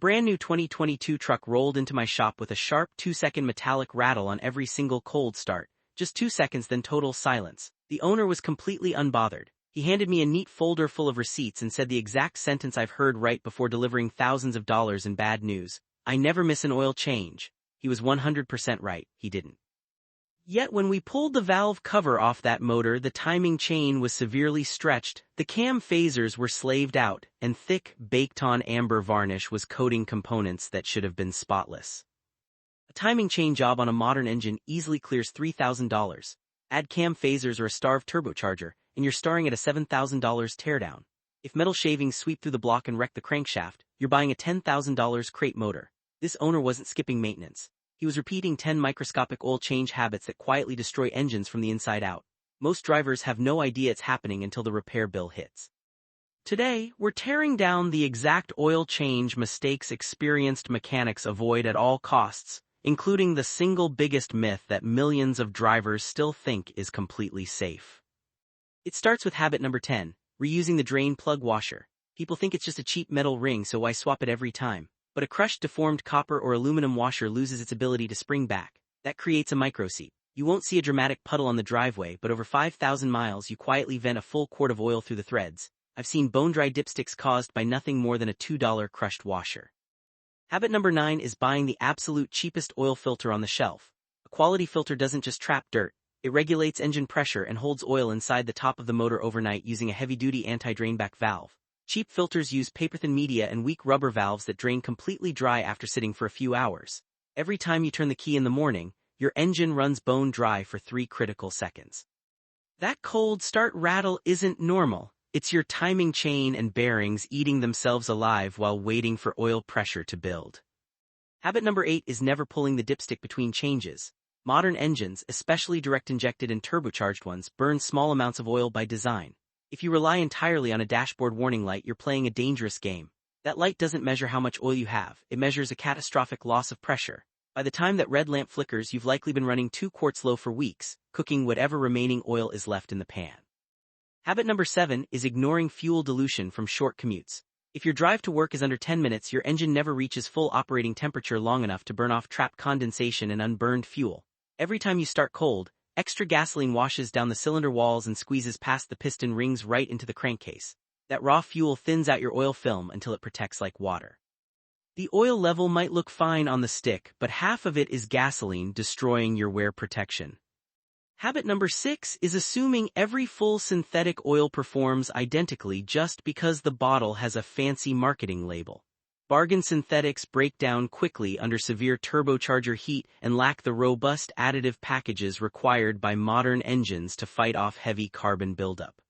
brand new 2022 truck rolled into my shop with a sharp 2-second metallic rattle on every single cold start. Just 2 seconds, then total silence. The owner was completely unbothered. He handed me a neat folder full of receipts and said the exact sentence I've heard right before delivering thousands of dollars in bad news. I never miss an oil change. He was 100% right, he didn't. Yet when we pulled the valve cover off that motor, the timing chain was severely stretched, the cam phasers were slaved out, and thick, baked-on amber varnish was coating components that should have been spotless. A timing chain job on a modern engine easily clears $3,000. Add cam phasers or a starved turbocharger, and you're staring at a $7,000 teardown. If metal shavings sweep through the block and wreck the crankshaft, you're buying a $10,000 crate motor. This owner wasn't skipping maintenance. He was repeating 10 microscopic oil change habits that quietly destroy engines from the inside out. Most drivers have no idea it's happening until the repair bill hits. Today, we're tearing down the exact oil change mistakes experienced mechanics avoid at all costs, including the single biggest myth that millions of drivers still think is completely safe. It starts with habit number 10, reusing the drain plug washer. People think it's just a cheap metal ring, so why swap it every time? But a crushed, deformed copper or aluminum washer loses its ability to spring back. That creates a microseep. You won't see a dramatic puddle on the driveway, but over 5,000 miles you quietly vent a full quart of oil through the threads. I've seen bone-dry dipsticks caused by nothing more than a $2 crushed washer. Habit number 9 is buying the absolute cheapest oil filter on the shelf. A quality filter doesn't just trap dirt, it regulates engine pressure and holds oil inside the top of the motor overnight using a heavy-duty anti-drainback valve. Cheap filters use paper-thin media and weak rubber valves that drain completely dry after sitting for a few hours. Every time you turn the key in the morning, your engine runs bone dry for 3 critical seconds. That cold start rattle isn't normal. It's your timing chain and bearings eating themselves alive while waiting for oil pressure to build. Habit number 8 is never pulling the dipstick between changes. Modern engines, especially direct-injected and turbocharged ones, burn small amounts of oil by design. If you rely entirely on a dashboard warning light, you're playing a dangerous game. That light doesn't measure how much oil you have, it measures a catastrophic loss of pressure. By the time that red lamp flickers, you've likely been running 2 quarts low for weeks, cooking whatever remaining oil is left in the pan. Habit number 7 is ignoring fuel dilution from short commutes. If your drive to work is under 10 minutes, your engine never reaches full operating temperature long enough to burn off trapped condensation and unburned fuel. Every time you start cold, extra gasoline washes down the cylinder walls and squeezes past the piston rings right into the crankcase. That raw fuel thins out your oil film until it protects like water. The oil level might look fine on the stick, but half of it is gasoline destroying your wear protection. Habit number 6 is assuming every full synthetic oil performs identically just because the bottle has a fancy marketing label. Bargain synthetics break down quickly under severe turbocharger heat and lack the robust additive packages required by modern engines to fight off heavy carbon buildup.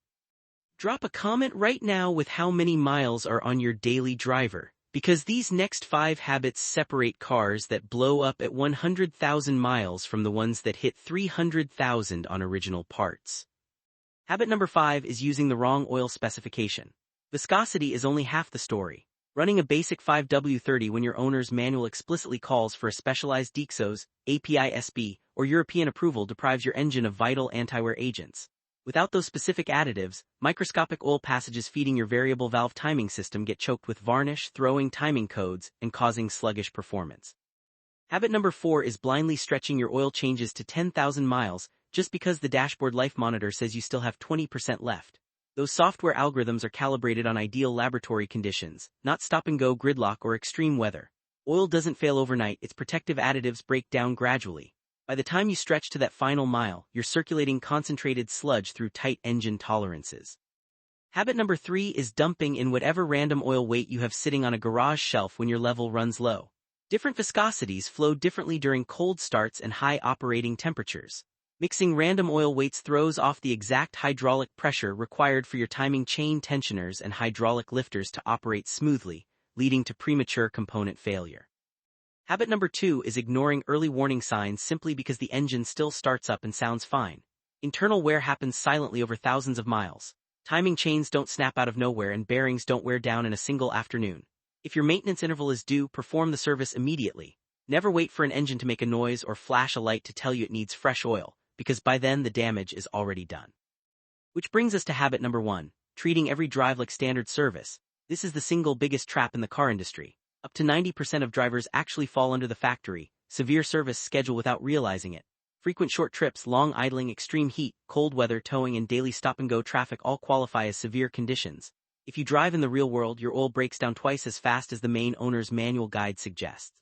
Drop a comment right now with how many miles are on your daily driver, because these next 5 habits separate cars that blow up at 100,000 miles from the ones that hit 300,000 on original parts. Habit number 5 is using the wrong oil specification. Viscosity is only half the story. Running a basic 5W30 when your owner's manual explicitly calls for a specialized DEXOS, API-SB, or European approval deprives your engine of vital anti-wear agents. Without those specific additives, microscopic oil passages feeding your variable valve timing system get choked with varnish, throwing timing codes, and causing sluggish performance. Habit number 4 is blindly stretching your oil changes to 10,000 miles just because the dashboard life monitor says you still have 20% left. Those software algorithms are calibrated on ideal laboratory conditions, not stop-and-go gridlock or extreme weather. Oil doesn't fail overnight, its protective additives break down gradually. By the time you stretch to that final mile, you're circulating concentrated sludge through tight engine tolerances. Habit number 3 is dumping in whatever random oil weight you have sitting on a garage shelf when your level runs low. Different viscosities flow differently during cold starts and high operating temperatures. Mixing random oil weights throws off the exact hydraulic pressure required for your timing chain tensioners and hydraulic lifters to operate smoothly, leading to premature component failure. Habit number 2 is ignoring early warning signs simply because the engine still starts up and sounds fine. Internal wear happens silently over thousands of miles. Timing chains don't snap out of nowhere and bearings don't wear down in a single afternoon. If your maintenance interval is due, perform the service immediately. Never wait for an engine to make a noise or flash a light to tell you it needs fresh oil, because by then the damage is already done. Which brings us to habit number 1, treating every drive like standard service. This is the single biggest trap in the car industry. Up to 90% of drivers actually fall under the factory, severe service schedule without realizing it. Frequent short trips, long idling, extreme heat, cold weather, towing, and daily stop-and-go traffic all qualify as severe conditions. If you drive in the real world, your oil breaks down twice as fast as the main owner's manual guide suggests.